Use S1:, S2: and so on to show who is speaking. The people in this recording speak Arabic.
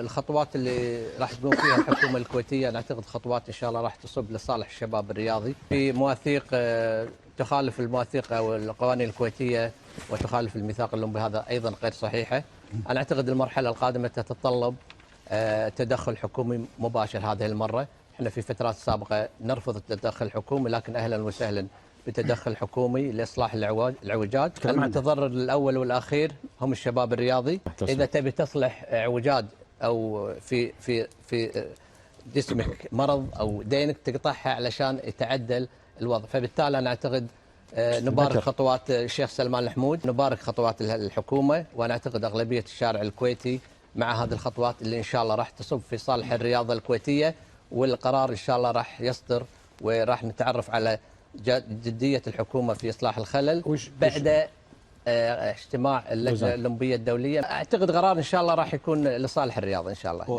S1: الخطوات اللي راح تقوم فيها الحكومه الكويتيه نعتقد خطوات ان شاء الله راح تصب لصالح الشباب الرياضي في مواثيق تخالف المواثيق او القوانين الكويتيه وتخالف الميثاق الاولمبي، هذا ايضا غير صحيحه. انا اعتقد المرحله القادمه تتطلب تدخل حكومي مباشر هذه المره. احنا في فترات سابقه نرفض التدخل الحكومي، لكن اهلا وسهلا بتدخل حكومي لاصلاح الاعوجاج. المتضرر الاول والاخير هم الشباب الرياضي. اذا تبي تصلح اعوجاج او في جسمك مرض او دينك تقطعها علشان يتعدل الوضع. فبالتالي انا اعتقد نبارك خطوات الشيخ سلمان الحمود، نبارك خطوات الحكومه، وانا اعتقد اغلبيه الشارع الكويتي مع هذه الخطوات اللي ان شاء الله راح تصب في صالح الرياضه الكويتيه، والقرار ان شاء الله راح يصدر وراح نتعرف على جديه الحكومه في اصلاح الخلل بعد اجتماع اللجنه الاولمبيه الدوليه. اعتقد قرار ان شاء الله راح يكون لصالح الرياضه ان شاء الله.